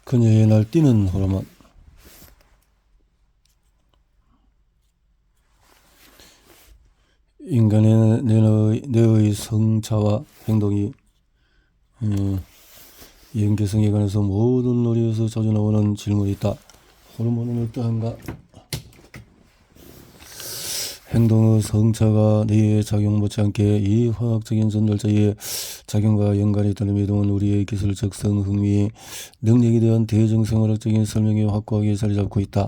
그녀의 날뛰는 호르몬. 인간의 뇌의 성차와 행동이 연계성에 관해서 모든 논리에서 자주 나오는 질문이 있다. 호르몬은 어떠한가? 행동의 성차가 뇌에 작용 못지않게 이 화학적인 전달자의 작용과 연관이 있다는 믿음은 우리의 기술적 흥미, 능력에 대한 대중생활학적인 설명에 확고하게 자리 잡고 있다.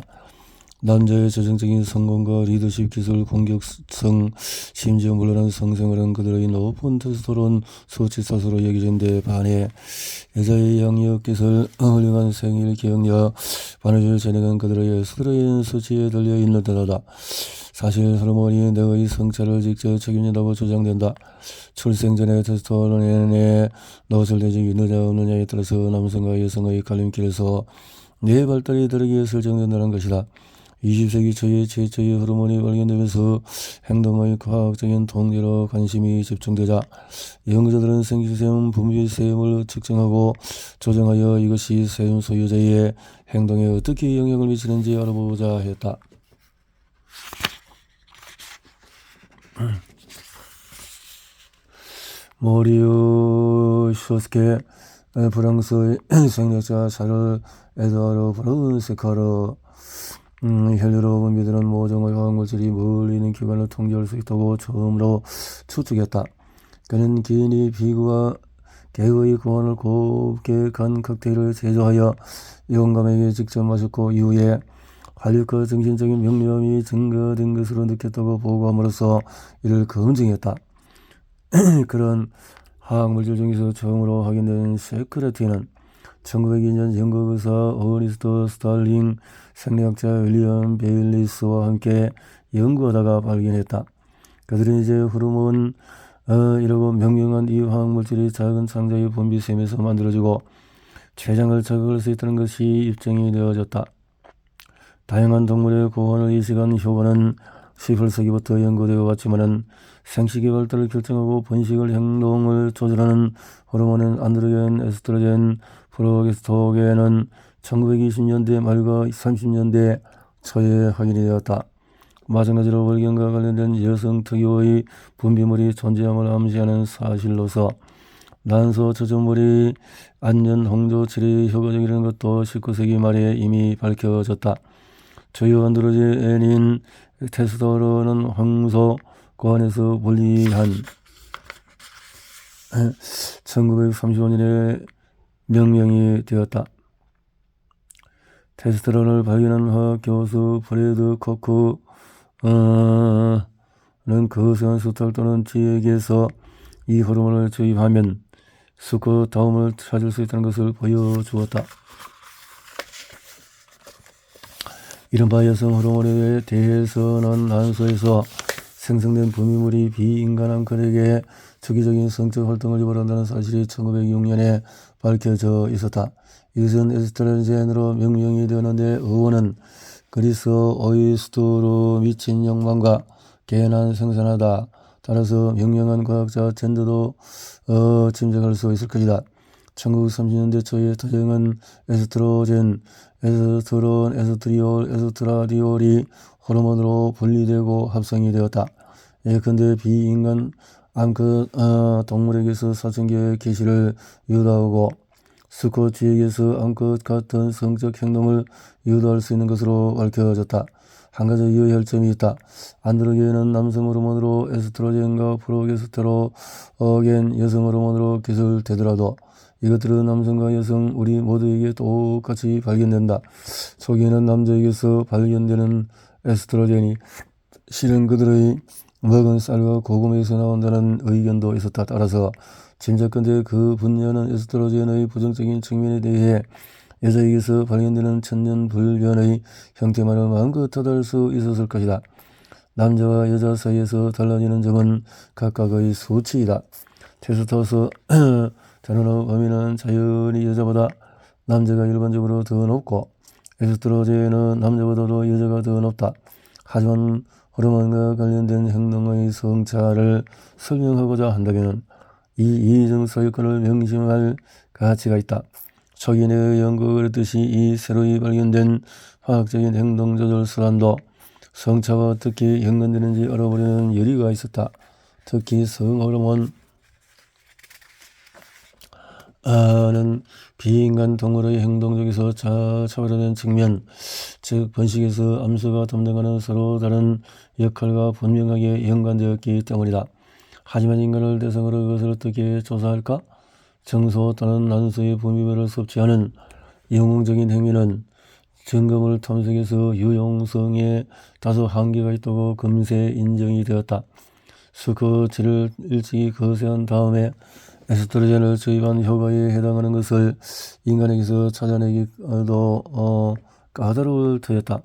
남자의 재정적인 성공과 리더십 기술, 공격성, 심지어 물러난 성생활은 그들의 높은 테스토스테론 수치 탓으로 여겨진데 반해 여자의 양력 기술, 훌륭한 생일 기억력, 바느질 재능은 그들의 에스트로겐 수치에 달려 있는 듯하다. 사실 호르몬이 내의 성차를 직접 책임진다고 주장된다. 출생 전에 테스토스테론에 노출되지 있느냐 없느냐에 따라서 남성과 여성의 갈림길에서 뇌 발달이 다르게 설정된다는 것이다. 20세기 초에 최초의 호르몬이 발견되면서 행동의 과학적인 통계로 관심이 집중되자 연구자들은 생리샘 분비샘을 측정하고 조정하여 이것이 샘 소유자의 행동에 어떻게 영향을 미치는지 알아보자 했다. 모리우 쇼스케, 프랑스의 생리학자 샤를 에드와르 브라운세카르, 혈류로 분비되는 모종의 화학물질이 멀리 있는 기관을 통제할 수 있다고 처음으로 추측했다. 그는 기인이 비구와 개의 구원을 곱게 간 칵테일을 제조하여 영감에게 직접 마셨고 이후에 활력과 정신적인 명료함이 증가된 것으로 느꼈다고 보고함으로써 이를 검증했다. 그런 화학물질 중에서 처음으로 확인된 세크레틴은 1902년 영국 의사 어니스트 스탈링, 생리학자 윌리엄 베일리스와 함께 연구하다가 발견했다. 그들은 이제 호르몬 이라고 명명한 이 화학물질이 작은 창자의 분비샘에서 만들어지고 췌장을 자극할 수 있다는 것이 입증이 되어졌다. 다양한 동물의 고환을 이식한 효과는 18세기부터 연구되어 왔지만은 생식의 발달을 결정하고 번식을 행동을 조절하는 호르몬인 안드로겐, 에스트로겐, 프로게스테론은 1920년대 말과 30년대 초에 확인이 되었다. 마찬가지로 월경과 관련된 여성 특유의 분비물이 존재함을 암시하는 사실로서 난소 저조물이 안전 홍조 치료에 효과적이라는 것도 19세기 말에 이미 밝혀졌다. 주요 안드로겐인 테스토스테론은 황소 고환에서 분리한 1935년에 명명이 되었다. 테스토스테론을 발견한 화학 교수 프레드 코크는 거세한 수탈 또는 지역에서 이 호르몬을 주입하면 수컷다움을 찾을 수 있다는 것을 보여주었다. 이른바 여성 호르몬에 대해서는 난소에서 생성된 분비물이 비인간 암컷에게 주기적인 성적 활동을 유발한다는 사실이 1906년에 밝혀져 있었다. 이것은 에스트로겐으로 명명이 되었는데 의원은 그리스 오이스트로 미친 욕망과 개난 생산하다. 따라서 명명한 과학자 젠더도 짐작할 수 있을 것이다. 1930년대 초에 다양한 에스트로겐, 에스트론, 에스트리올, 에스트라디올이 호르몬으로 분리되고 합성이 되었다. 예컨대 비인간 암컷 동물에게서 사춘기의 개시를 유도하고 수컷 지역에서 암컷 같은 성적 행동을 유도할 수 있는 것으로 밝혀졌다. 한 가지 유의할 점이 있다. 안드로겐은 남성 호르몬으로 에스트로겐과 프로게스테로겐 여성 호르몬으로 기술되더라도 이것들은 남성과 여성 우리 모두에게 똑같이 발견된다. 초기에는 남자에게서 발견되는 에스트로겐이 실은 그들의 먹은 쌀과 고구마에서 나온다는 의견도 있었다. 따라서 짐작컨대 그 분야는 에스트로겐의 부정적인 측면에 대해 여자에게서 발견되는 천년불변의 형태만을 마음껏 다할 수 있었을 것이다. 남자와 여자 사이에서 달라지는 점은 각각의 수치이다. 테스토스테론의 범위는 자연히 여자보다 남자가 일반적으로 더 높고 에스트로겐은 남자보다도 여자가 더 높다. 하지만 호르몬과 관련된 행동의 성차를 설명하고자 한다면 이 이중소유권을 명심할 가치가 있다. 초기의 연구가 그랬듯이 이 새로이 발견된 화학적인 행동조절 수단도 성차가 어떻게 연관되는지 알아보려는 열의가 있었다. 특히 성호르몬 는 비인간 동물의 행동 중에서 차별화된 측면, 즉 번식에서 암수가 담당하는 서로 다른 역할과 분명하게 연관되었기 때문이다. 하지만 인간을 대상으로 그것을 어떻게 조사할까? 정소 또는 난소의 분비물을 섭취하는 영웅적인 행위는 점검을 탐색해서 유용성에 다소 한계가 있다고 금세 인정이 되었다. 수컷질을 일찍이 거세한 다음에 에스트로겐을 주입한 효과에 해당하는 것을 인간에게서 찾아내기도 까다로울 터였다.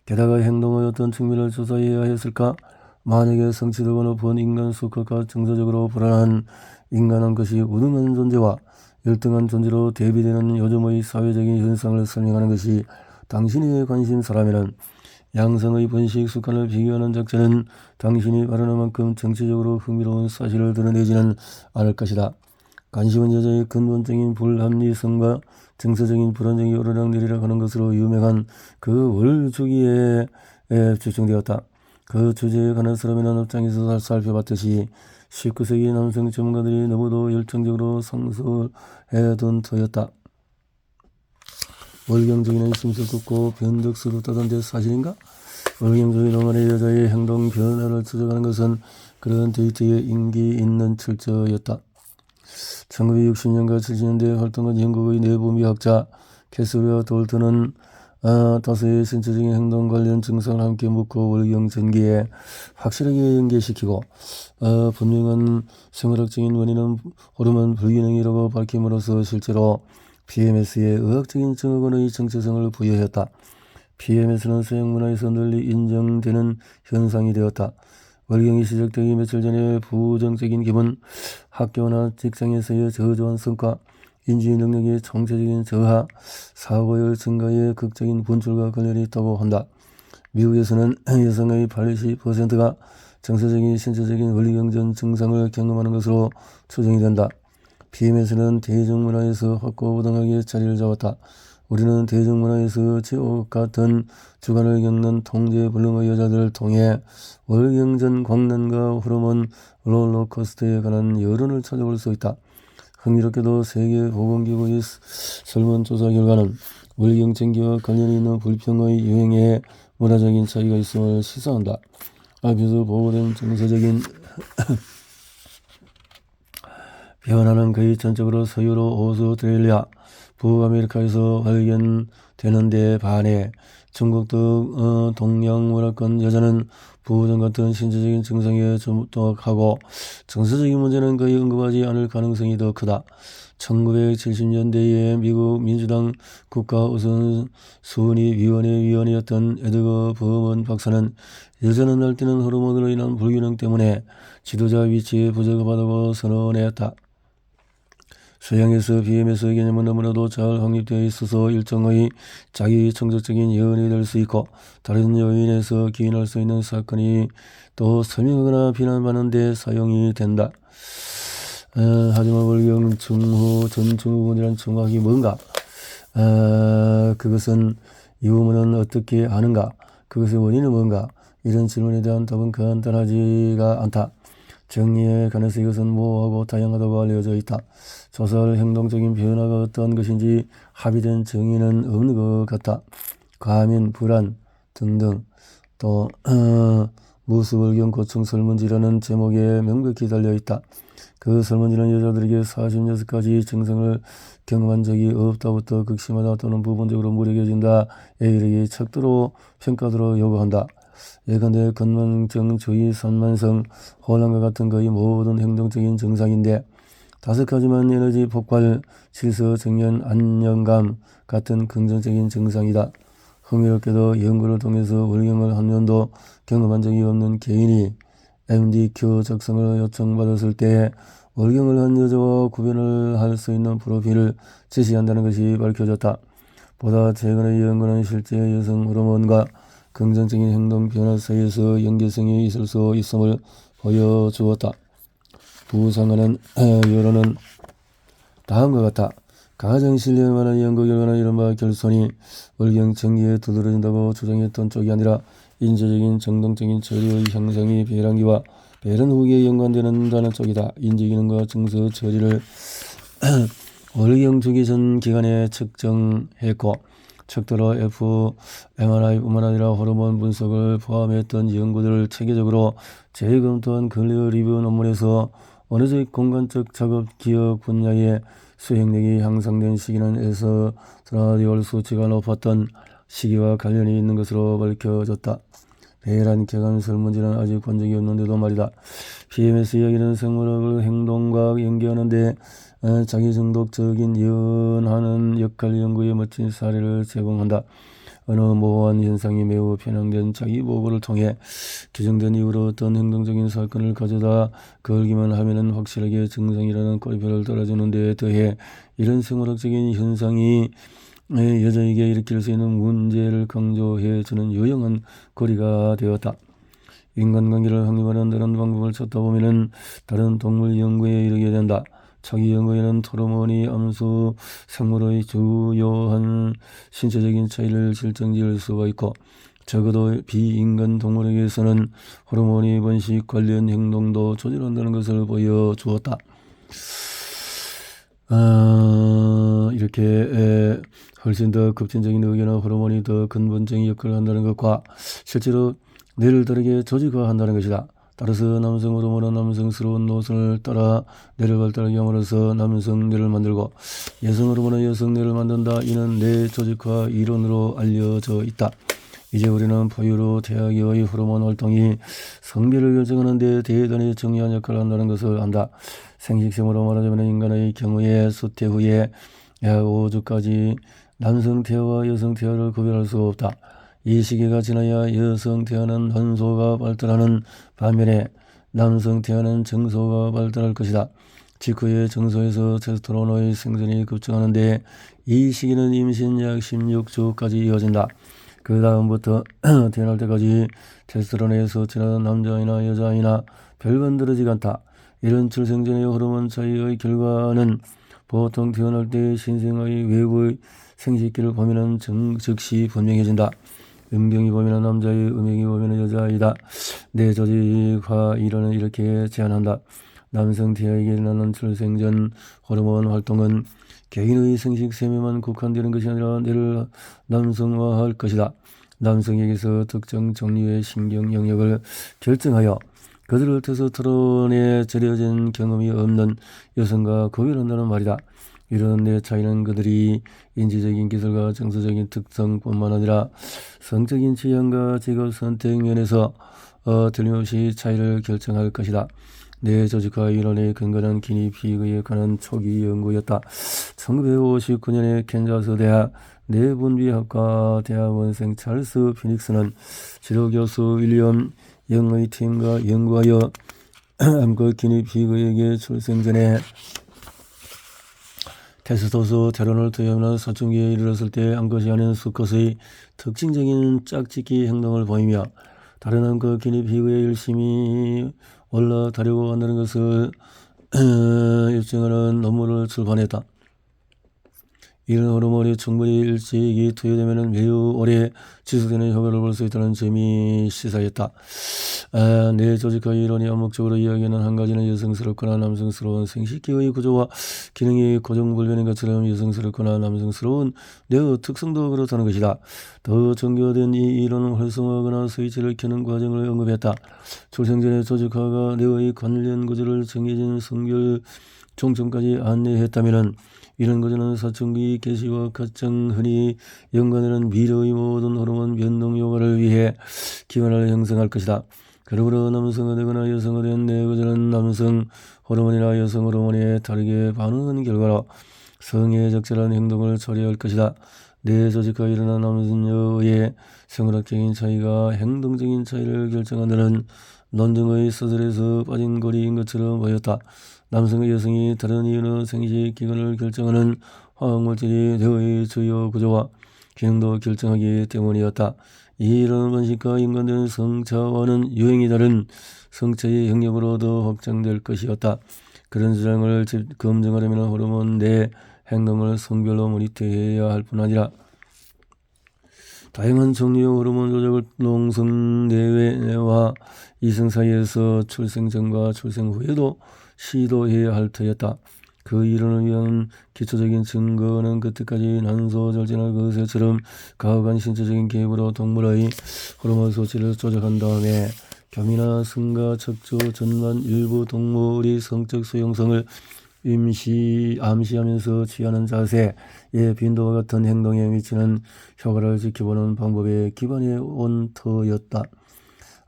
게다가 행동의 어떤 측면을 조사해야 했을까? 만약에 성취도가 높은 인간 수컷과 정서적으로 불안한 인간한 것이 우등한 존재와 열등한 존재로 대비되는 요즘의 사회적인 현상을 설명하는 것이 당신의 관심사라면 양성의 번식 습관을 비교하는 작전은 당신이 바라는 만큼 정치적으로 흥미로운 사실을 드러내지는 않을 것이다. 관심은 여자의 근본적인 불합리성과 정서적인 불안정이 오르락내리락 하는 것으로 유명한 그 월주기에 집중되었다. 그 주제에 관한 사람이라는 입장에서 살펴봤듯이 19세기 남성 전문가들이 너무도 열정적으로 상소해둔 터였다. 월경적인 심술 긋고 변덕스럽다던데 사실인가? 월경적인 동안의 여자의 행동 변화를 추적하는 것은 그런 데이터에 인기 있는 출처였다. 1960년과 70년대 활동한 영국의 내부미학자 캐서리와 돌트는 다수의 신체적인 행동 관련 증상을 함께 묶고 월경 전기에 확실하게 연계시키고 분명한 생물학적인 원인은 호르몬 불균형이라고 밝힘으로써 실제로 PMS의 의학적인 증후군의 정체성을 부여했다. PMS는 서양 문화에서 널리 인정되는 현상이 되었다. 월경이 시작되기 며칠 전에 부정적인 기분, 학교나 직장에서의 저조한 성과, 인지 능력의 총체적인 저하, 사고율 증가의 극적인 분출과 관련이 있다고 한다. 미국에서는 여성의 80%가 정서적인 신체적인 월경전 증상을 경험하는 것으로 추정이 된다. PMS는 대중문화에서 확고부동하게 자리를 잡았다. 우리는 대중문화에서 지옥 같은 주관을 겪는 통제불능의 여자들을 통해 월경전 광란과 호르몬 롤러코스터에 관한 여론을 찾아볼 수 있다. 흥미롭게도 세계보건기구의 설문조사 결과는 월경전기와 관련이 있는 불평의 유행에 문화적인 차이가 있음을 시사한다. 앞에서 보고된 정서적인 변화는 거의 전적으로 서유로 오스트레일리아, 북아메리카에서 발견되는 데 반해 중국 등 동양 문화권 여자는 부정 같은 신체적인 증상에 주목하고 정서적인 문제는 거의 언급하지 않을 가능성이 더 크다. 1970년대에 미국 민주당 국가우선순위위원회 위원이었던 에드거 버먼 박사는 여자는 날뛰는 호르몬으로 인한 불균형 때문에 지도자 위치에 부적합하다고 선언했다. 서양에서 PMS 개념은 너무나도 잘 확립되어 있어서 일정의 자기 청적적인 예언이 될 수 있고 다른 요인에서 기인할 수 있는 사건이 또 설명하거나 비난받는 데 사용이 된다. 하지만 월경 증후 전증후군이란 정확히 뭔가? 그것은 유무는 어떻게 하는가? 그것의 원인은 뭔가? 이런 질문에 대한 답은 간단하지가 않다. 정리에 관해서 이것은 모호하고 다양하다고 알려져 있다. 조사할 행동적인 변화가 어떠한 것인지 합의된 정의는 없는 것 같다. 과민, 불안 등등. 또 무수월경 고충 설문지라는 제목에 명백히 달려있다. 그 설문지는 여자들에게 46가지 증상을 경험한 적이 없다부터 극심하다 또는 부분적으로 무력해진다에 이르기 척도로 평가도록 요구한다. 예컨대 건망증, 주의, 산만성, 혼란과 같은 거의 모든 행동적인 증상인데 5가지만 에너지 폭발, 질서, 정연, 안정감 같은 긍정적인 증상이다. 흥미롭게도 연구를 통해서 월경을 한 년도 경험한 적이 없는 개인이 MDQ 작성을 요청받았을 때 월경을 한 여자와 구별을 할 수 있는 프로필을 제시한다는 것이 밝혀졌다. 보다 최근의 연구는 실제 여성 호르몬과 긍정적인 행동 변화 사이에서 연계성이 있을 수 있음을 보여주었다. 부상하는 여론은 다음과 같다. 가정신뢰에 관한 연구 결과는 이른바 결손이 월경청기에 두드러진다고 주장했던 쪽이 아니라 인지적인 정동적인 처리의 형성이 배란기와 배란 후기에 연관되는다는 쪽이다. 인지기능과 증서 처리를 월경 주기 전 기간에 측정했고 척도로 fMRI뿐만 아니라 호르몬 분석을 포함했던 연구들을 체계적으로 재검토한 근리어 리뷰 논문에서 언어적 공간적 작업 기억 분야의 수행력이 향상된 시기는 에스트라디올 수치가 높았던 시기와 관련이 있는 것으로 밝혀졌다. 배란 객관 설문지는 아직 본 적이 없는데도 말이다. PMS 이야기는 생물학을 행동과 연계하는데 자기 중독적인 연하는 역할 연구의 멋진 사례를 제공한다. 어느 모호한 현상이 매우 편향된 자기 보고를 통해 규정된 이유로 어떤 행동적인 사건을 가져다 걸기만 하면은 확실하게 증상이라는 꼬리표를 떨어주는 데 더해 이런 생물학적인 현상이 여자에게 일으킬 수 있는 문제를 강조해주는 유용한 고리가 되었다. 인간관계를 확립하는 다른 방법을 찾다 보면은 다른 동물 연구에 이르게 된다. 차기 연구에는 호르몬이 암수 생물의 주요한 신체적인 차이를 결정지을 수가 있고 적어도 비인간 동물에게서는 호르몬이 번식 관련 행동도 조절한다는 것을 보여주었다. 이렇게 훨씬 더 급진적인 의견은 호르몬이 더 근본적인 역할을 한다는 것과 실제로 뇌를 다르게 조직화한다는 것이다. 따라서 남성 호르몬은 남성스러운 노선을 따라 뇌를 발달하게 함으로써 남성 뇌를 만들고 여성 호르몬은 여성 뇌를 만든다. 이는 뇌 조직화 이론으로 알려져 있다. 이제 우리는 포유류 태아기의 호르몬 활동이 성별을 결정하는 데 대단히 중요한 역할을 한다는 것을 안다. 생식샘으로 말하자면 인간의 경우에 수태 후에 약 5주까지 남성 태아와 여성 태아를 구별할 수 없다. 이 시기가 지나야 여성 태아는 혼소가 발달하는 반면에 남성 태아는 정소가 발달할 것이다. 직후에 정소에서 테스토스테론의 생산이 급증하는데 이 시기는 임신 약 16주까지 이어진다. 그 다음부터 태어날 때까지 테스토스테론의 수치는 남자아이나 여자아이나 별반 다르지가 않다. 이런 출생 전의 호르몬 차이의 결과는 보통 태어날 때 신생아의 외부의 생식기를 보면은 즉시 분명해진다. 음경이 보면은 남자의 음경이 보면은 여자아이다. 뇌 조직화 이론은 이렇게 제안한다. 남성 태아에게 일어나는 출생 전 호르몬 활동은 개인의 생식샘에만 국한되는 것이 아니라 뇌를 남성화할 것이다. 남성에게서 특정 종류의 신경 영역을 결정하여 그들을 테스토스테론에 절여진 경험이 없는 여성과 구별한다는 말이다. 이런 뇌 차이는 그들이 인지적인 기술과 정서적인 특성뿐만 아니라 성적인 취향과 직업 선택 면에서 틀림없이 차이를 결정할 것이다. 뇌 조직화 이론의 근거는 기니피그에 관한 초기 연구였다. 1959년에 캔자스 대학 뇌분비학과 대학원생 찰스 피닉스는 지도교수 윌리엄 영의 팀과 연구하여 암컷 기니피그에게 출생 전에 테스토스테론을 투여하는 사춘기에 이르렀을 때 암컷이 아닌 수컷의 특징적인 짝짓기 행동을 보이며 다른 암컷 기니피그에 열심히 올라타려고 한다는 것을 입증하는 논문을 출판했다. 이런 호르몬이 충분히 일찍이 투여되면 매우 오래 지속되는 효과를 볼 수 있다는 점이 시사했다. 뇌 조직화 이론이 암묵적으로 이야기하는 한 가지는 여성스럽거나 남성스러운 생식기의 구조와 기능이 고정불변인 것처럼 여성스럽거나 남성스러운 뇌의 특성도 그렇다는 것이다. 더 정교된 이 이론은 활성화하거나 스위치를 켜는 과정을 언급했다. 출생 전의 조직화가 뇌의 관련 구조를 정해진 성별 종점까지 안내했다면 이런 구조는 사춘기 개시와 가장 흔히 연관되는 미래의 모든 호르몬 변동 효과를 위해 기반을 형성할 것이다. 그러므로 남성화 되거나 여성화 된 뇌 구조는 남성 호르몬이나 여성 호르몬에 다르게 반응하는 결과로 성에 적절한 행동을 처리할 것이다. 뇌 조직화가 일어난 남녀의 생물학적인 차이가 행동적인 차이를 결정한다는 논증의 서술에서 빠진 고리인 것처럼 보였다. 남성과 여성이 다른 이유는 생식 기관을 결정하는 화학물질이 뇌의 주요 구조와 기능도 결정하기 때문이었다. 이런 번식과 연관된 성차와는 유행이 다른 성차의 영역으로 더 확장될 것이었다. 그런 주장을 검증하려면 호르몬 내 행동을 성별로 모니터해야 할 뿐 아니라 다양한 종류의 호르몬 조작을 농성 내외와 이성 사이에서 출생 전과 출생 후에도 시도해야 할 터였다. 그 이론을 위한 기초적인 증거는 그때까지 난소절제나 거세처럼 가혹한 신체적인 개입으로 동물의 호르몬 수치를 조작한 다음에 겸이나 성가, 척추, 전만 일부 동물이 성적 수용성을 암시하면서 취하는 자세의 빈도와 같은 행동에 미치는 효과를 지켜보는 방법에 기반해 온 터였다.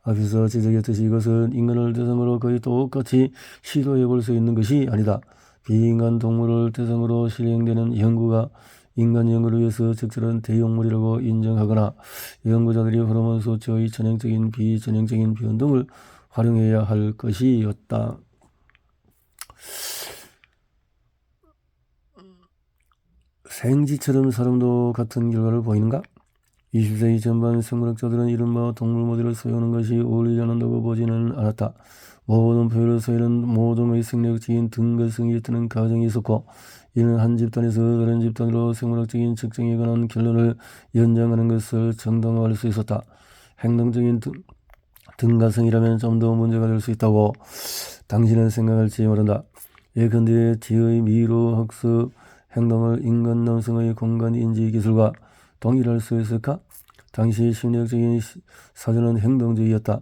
앞에서 지적했듯이 이것은 인간을 대상으로 거의 똑같이 시도해 볼 수 있는 것이 아니다. 비인간 동물을 대상으로 실행되는 연구가 인간 연구를 위해서 적절한 대용물이라고 인정하거나 연구자들이 호르몬 수치의 전형적인 비전형적인 변동을 활용해야 할 것이었다. 생쥐처럼 사람도 같은 결과를 보이는가? 20세기 전반 생물학자들은 이른바 동물 모델을 사용하는 것이 어울리지 않는다고 보지는 않았다. 모든 표현을 사용하는 모종의 생략적인 등가성이 있다는 가정이 있었고 이는 한 집단에서 다른 집단으로 생물학적인 측정에 관한 결론을 연장하는 것을 정당화할 수 있었다. 행동적인 등가성이라면 좀 더 문제가 될 수 있다고 당신은 생각할지 모른다. 예컨대 지의 미로 학습 행동을 인간 남성의 공간 인지 기술과 동일할 수 있을까? 당시 심리학적인 사전은 행동주의였다.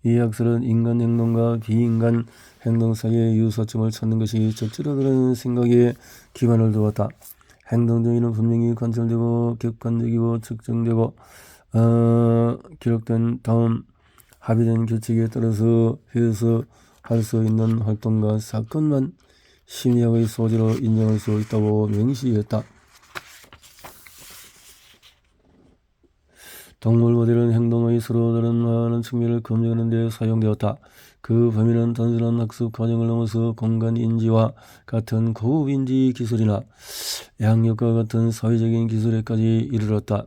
이 학설은 인간 행동과 비인간 행동 사이의 유사점을 찾는 것이 적절하다는 생각에 기반을 두었다. 행동주의는 분명히 관찰되고 객관적이고 측정되고 기록된 다음 합의된 규칙에 따라서 해석할 수 있는 활동과 사건만 심리학의 소재로 인정할 수 있다고 명시했다. 동물 모델은 행동의 서로 다른 많은 측면을 검증하는 데 사용되었다. 그 범위는 단순한 학습 과정을 넘어서 공간 인지와 같은 고급 인지 기술이나 양력과 같은 사회적인 기술에까지 이르렀다.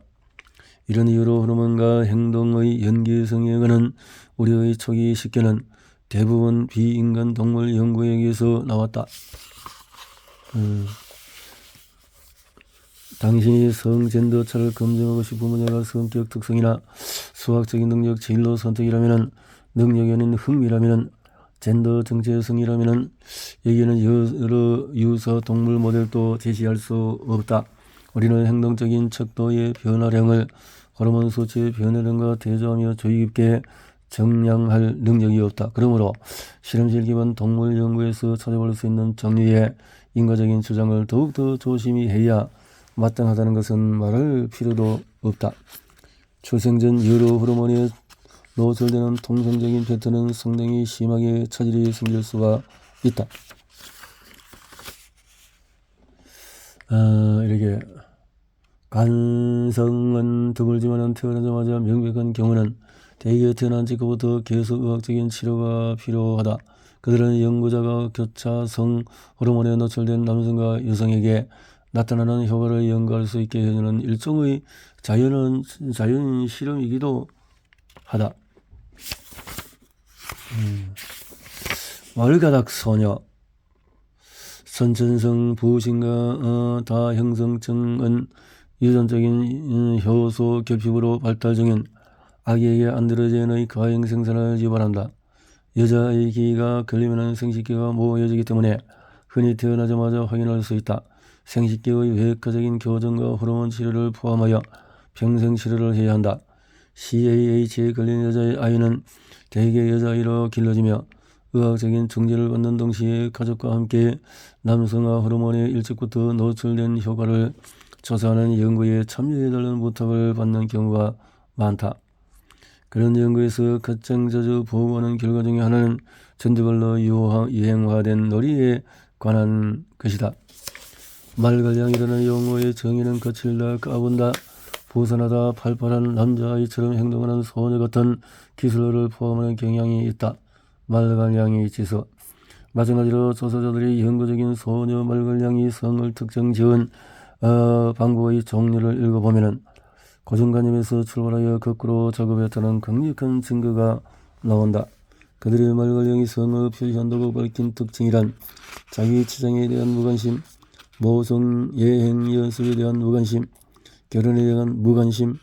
이런 이유로 호르몬과 행동의 연계성에 관한 우리의 초기 식견은 대부분 비인간 동물 연구에게서 나왔다. 당신이 성젠더 차를 검증하고 싶은 분야가 성격 특성이나 수학적인 능력 진로 선택이라면 능력이 아닌 흥미라면 젠더 정체성이라면 여기에는 여러 유사 동물 모델도 제시할 수 없다. 우리는 행동적인 척도의 변화량을 호르몬 수치의 변화량과 대조하며 주의 깊게 정량할 능력이 없다. 그러므로 실험실 기반 동물 연구에서 찾아볼 수 있는 종류의 인과적인 주장을 더욱더 조심히 해야 마땅하다는 것은 말할 필요도 없다. 출생 전 여러 호르몬에 노출되는 통상적인 패턴은 상당히 심하게 차질이 생길 수가 있다. 이렇게 간성은 드물지만 태어나자마자 명백한 경우는 대개 태어난 직후부터 계속 의학적인 치료가 필요하다. 그들은 연구자가 교차성 호르몬에 노출된 남성과 여성에게 나타나는 효과를 연구할 수 있게 해주는 일종의 자연 실험이기도 하다. 말가닥 소녀 선천성 부신과 다형성증은 유전적인 효소 결핍으로 발달 중인 아기에게 안드로젠의 가형 생산을 유발한다. 여자의 기가 걸리면 생식기가 모여지기 때문에 흔히 태어나자마자 확인할 수 있다. 생식기의 외과적인 교정과 호르몬 치료를 포함하여 평생 치료를 해야 한다. CAH에 걸린 여자의 아이는 대개 여자아이로 길러지며 의학적인 중재를 받는 동시에 가족과 함께 남성화 호르몬에 일찍부터 노출된 효과를 조사하는 연구에 참여해달라는 부탁을 받는 경우가 많다. 그런 연구에서 가장 자주 보고하는 결과 중에 하나는 전두발로 유행화된 놀이에 관한 것이다. 말갈량이라는 용어의 정의는 거칠다, 까분다, 부산하다, 팔팔한 남자아이처럼 행동하는 소녀 같은 기술을 포함하는 경향이 있다. 말갈량이 지수. 마찬가지로 조사자들이 연구적인 소녀 말갈량이 성을 특정 지은 방법의 종류를 읽어보면 고정관념에서 출발하여 거꾸로 작업했다는 강력한 증거가 나온다. 그들의 말갈량이 성을 표시한다고 밝힌 특징이란 자기 치장에 대한 무관심, 모성 예행 연습에 대한 무관심, 결혼에 대한 무관심.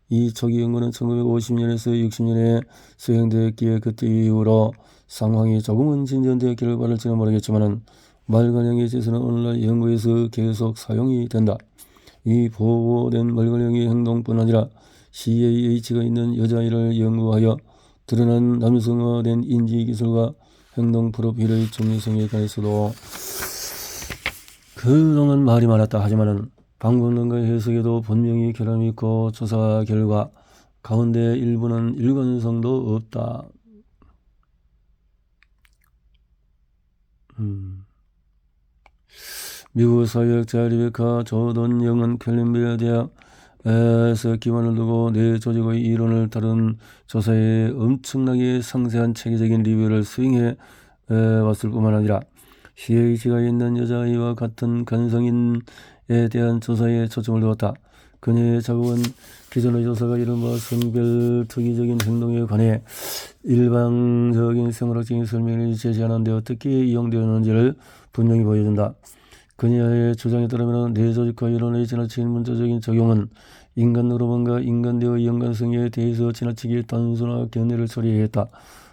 이 초기 연구는 1950년에서 60년에 수행되었기에 그때 이후로 상황이 조금은 진전되었기를 바랄지는 모르겠지만 말괄량의 제서는 오늘날 연구에서 계속 사용이 된다. 이 보고된 말괄량의 행동뿐 아니라 CAH가 있는 여자아이를 연구하여 드러난 남성화된 인지기술과 행동 프로필의 중요성에 관해서도 그동안 말이 많았다 하지만은 방법론과 해석에도 분명히 결함이 있고 조사 결과 가운데 일부는 일관성도 없다. 미국 사회학자 리베카 조던 영은 콜ум비아 대학에서 기반을 두고 뇌 조직의 이론을 다룬 조사에 엄청나게 상세한 체계적인 리뷰를 수행해 왔을 뿐만 아니라 CH가 있는 여자아이와 같은 간성인에 대한 조사에 초점을 두었다. 그녀의 작업은 기존의 조사가 이른바 성별 특이적인 행동에 관해 일방적인 생물학적인 설명을 제시하는 데 어떻게 이용되었는지를 분명히 보여준다. 그녀의 주장에 따르면 뇌조직과 이론의 지나친 문자적인 적용은 인간 호르몬과 인간대의 연관성에 대해서 지나치게 단순화 견해를 처리했다.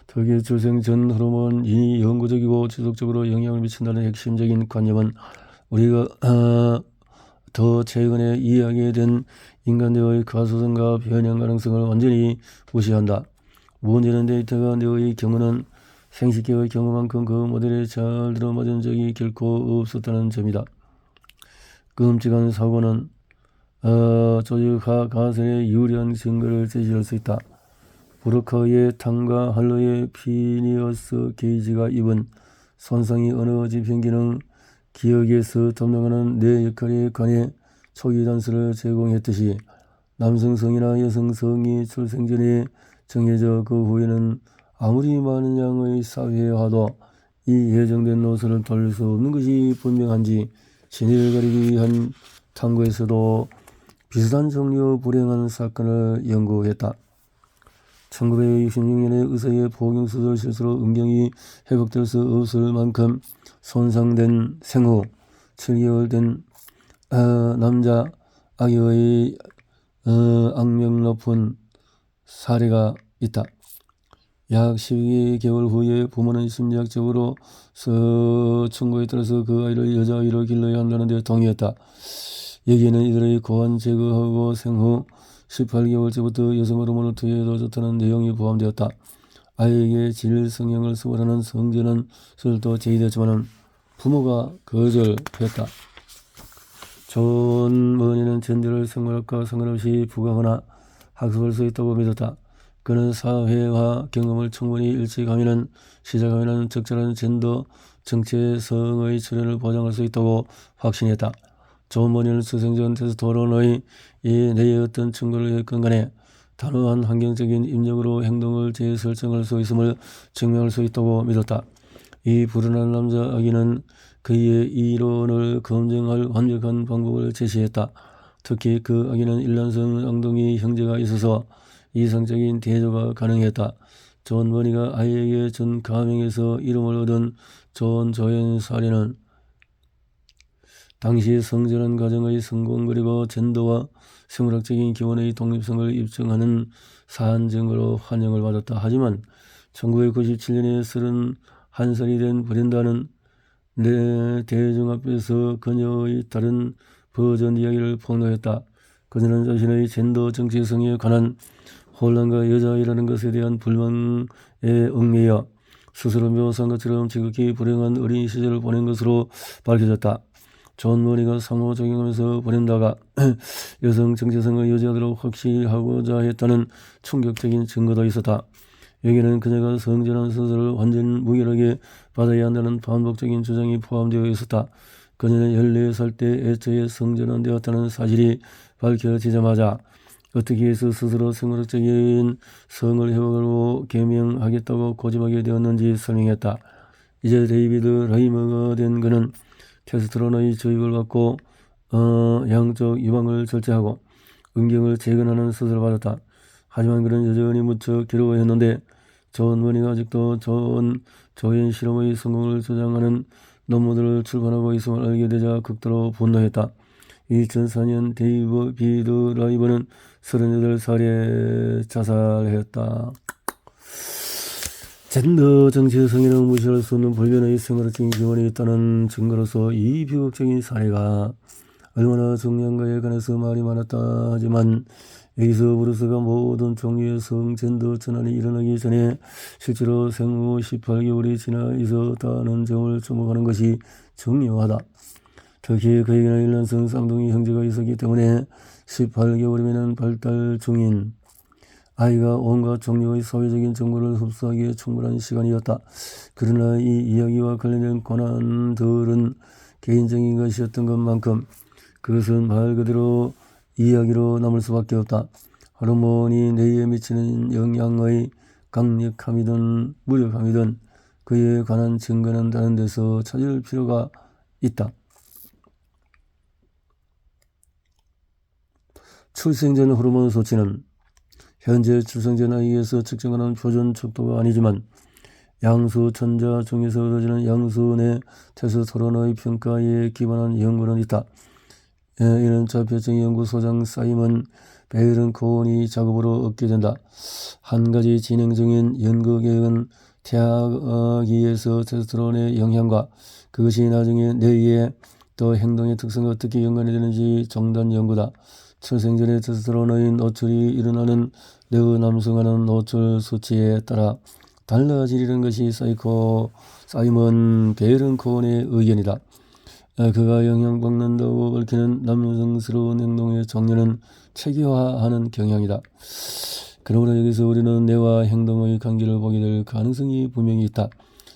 특히 출생 전 호르몬이 영구적이고 지속적으로 영향을 미친다는 핵심적인 관념은 우리가 더 최근에 이해하게 된 인간대의 가소성과 변형 가능성을 완전히 무시한다. 문제는 데이터가 뇌의 경우는 생식기의 경우만큼 그 모델에 잘 들어맞은 적이 결코 없었다는 점이다. 끔찍한 사고는 조직화 가설에 유리한 증거를 제시할 수 있다. 브루커의 탕과 할로의 피니어스 게이지가 입은 손상이 어느 지평기능 기억에서 점령하는 뇌 역할에 관해 초기 단서를 제공했듯이 남성성이나 여성성이 출생 전에 정해져 그 후에는 아무리 많은 양의 사회화도 이 예정된 노선을 돌릴 수 없는 것이 분명한지 진위를 가리기 위한 탐구에서도 비슷한 종류의 불행한 사건을 연구했다. 1966년에 의사의 포경수술 실수로 음경이 회복될 수 없을 만큼 손상된 생후 7개월 된 남자 아기의 악명 높은 사례가 있다. 약 12개월 후에 부모는 심리학적으로 충고에 따라서 그 아이를 여자아이로 길러야 한다는 데 동의했다. 여기에는 이들의 고환 제거하고 생후 18개월째부터 여성 호르몬을 투여해도 좋다는 내용이 포함되었다. 아이에게 질 성형을 수월하는 성전환 수술도 제의되었지만 부모가 거절했다. 존 머니는 전제를 생물학과 상관없이 부과하거나 학습할 수 있다고 믿었다. 그는 사회화 경험을 충분히 일찍하면 시작하면 적절한 젠더 정체성의 출현을 보장할 수 있다고 확신했다. 존 머니는 출생 테스토스테론의 뇌의 어떤 증거를 했건 간에 단호한 환경적인 입력으로 행동을 재설정할 수 있음을 증명할 수 있다고 믿었다. 이 불운한 남자 아기는 그의 이론을 검증할 완벽한 방법을 제시했다. 특히 그 아기는 일란성 엉덩이 형제가 있어서 이상적인 대조가 가능했다. 존 머니가 아이에게 준 가명에서 이름을 얻은 존 조엔 사례는 당시 성전환 과정의 성공 그리고 젠더와 생물학적인 기본의 독립성을 입증하는 사안 증거로 환영을 받았다. 하지만 1997년에 31살이 된 브렌다는 대중 앞에서 그녀의 다른 버전 이야기를 폭로했다. 그녀는 자신의 젠더 정체성에 관한 혼란과 여자아이라는 것에 대한 불만에 얽매여 스스로 묘사한 것처럼 지극히 불행한 어린 시절을 보낸 것으로 밝혀졌다. 존 머니가 상호작용하면서 브렌다가 여성 정체성을 유지하도록 확실하고자 했다는 충격적인 증거도 있었다. 여기에는 그녀가 성전환 수술을 완전 무결하게 받아야 한다는 반복적인 주장이 포함되어 있었다. 그녀는 14살 때 애초에 성전환되었다는 사실이 밝혀지자마자 어떻게 해서 스스로 생물학적인 성을 회복하고 개명하겠다고 고집하게 되었는지 설명했다. 이제 데이비드 레이머가 된 그는 테스토스테론의 주입을 받고 양쪽 유방을 절제하고 음경을 재건하는 수술을 받았다. 하지만 그는 여전히 무척 괴로워했는데 존 머니가 아직도 존 조엔 실험의 성공을 주장하는 논문들을 출간하고 있음을 알게 되자 극도로 분노했다. 2004년 데이브 비드 라이버는 38살에 자살했다. 젠더 정치의 성인은 무시할 수 없는 불변의 생활적인 기원이 있다는 증거로서 이 비극적인 사례가 얼마나 중요한가에 관해서 말이 많았다. 하지만 여기서 브루스가 모든 종류의 성젠더 전환이 일어나기 전에 실제로 생후 18개월이 지나 있었다는 점을 주목하는 것이 중요하다. 특히 그에게는 일란성 쌍둥이 형제가 있었기 때문에 18개월이면 발달 중인 아이가 온갖 종류의 사회적인 정보를 흡수하기에 충분한 시간이었다. 그러나 이 이야기와 관련된 권한들은 개인적인 것이었던 것만큼 그것은 말 그대로 이야기로 남을 수밖에 없다. 호르몬이 뇌에 미치는 영향의 강력함이든 무력함이든 그에 관한 증거는 다른 데서 찾을 필요가 있다. 출생 전 호르몬 수치는 현재 출생 전 아이에서 측정하는 표준 척도가 아니지만 양수 천자 중에서 얻어지는 양수 내 테스토스테론의 평가에 기반한 연구는 있다. 이는 자폐증 연구소장 사이먼 베이런코온이 작업으로 얻게 된다. 한 가지 진행 중인 연구 계획은 태아기에서 테스토스테론의 영향과 그것이 나중에 뇌의 또 행동의 특성과 어떻게 연관이 되는지 정단 연구다. 출생 전에 테스토스테론의 노출이 일어나는 남성화는 노출 수치에 따라 달라지려는 것이 사이먼 베이런코온의 의견이다. 그가 영향받는다고 밝히는 남성스러운 행동의 종류는 체계화하는 경향이다. 그러므로 여기서 우리는 뇌와 행동의 관계를 보게 될 가능성이 분명히 있다.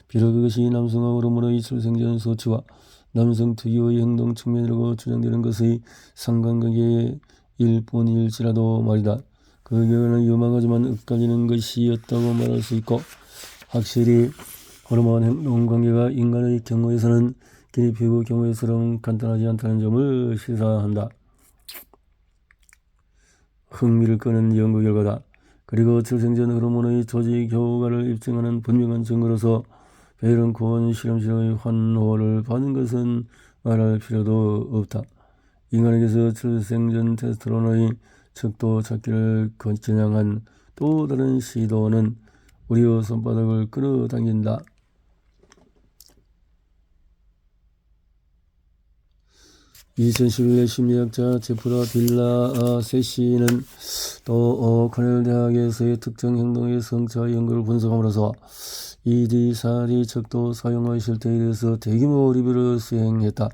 비록 그것이 남성화 호르몬의 출생전 수치와 남성 특유의 행동 측면이라고 주장되는 것의 상관관계일 뿐일지라도 말이다. 그 결과는 유망하지만 엇갈리는 것이었다고 말할 수 있고 확실히 호르몬 행동 관계가 인간의 경우에서는 기니피그 경우에처럼 간단하지 않다는 점을 시사한다. 흥미를 끄는 연구 결과다. 그리고 출생 전 호르몬의 조직 효과를 입증하는 분명한 증거로서 베이런코온 실험실의 환호를 받은 것은 말할 필요도 없다. 인간에게서 출생 전 테스토스테론의 척도 찾기를 겨냥한 또 다른 시도는 우리의 손바닥을 끌어당긴다. 2011년 심리학자 제프라 빌라 세시는 또 코넬 대학에서의 특정 행동의 성차 연구를 분석함으로써 ED4D 척도 사용의 실태에 대해서 대규모 리뷰를 수행했다.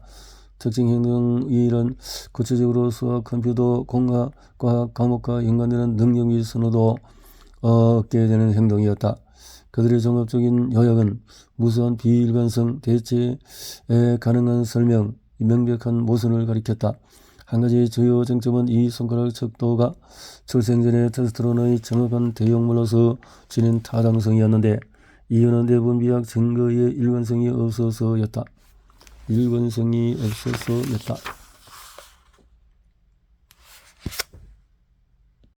특정 행동이란 구체적으로 수학, 컴퓨터, 공학, 과학 과목과 연관되는 능력 및 선호도 얻게 되는 행동이었다. 그들의 종합적인 요약은 무수한 비일관성, 대체에 가능한 설명, 명백한 모순을 가리켰다. 한 가지 주요 쟁점은 이 손가락 척도가 출생 전에 테스토스테론의 정확한 대용물로서 지닌 타당성이었는데 이유는 대부분 비약 증거에 일관성이 없어서였다.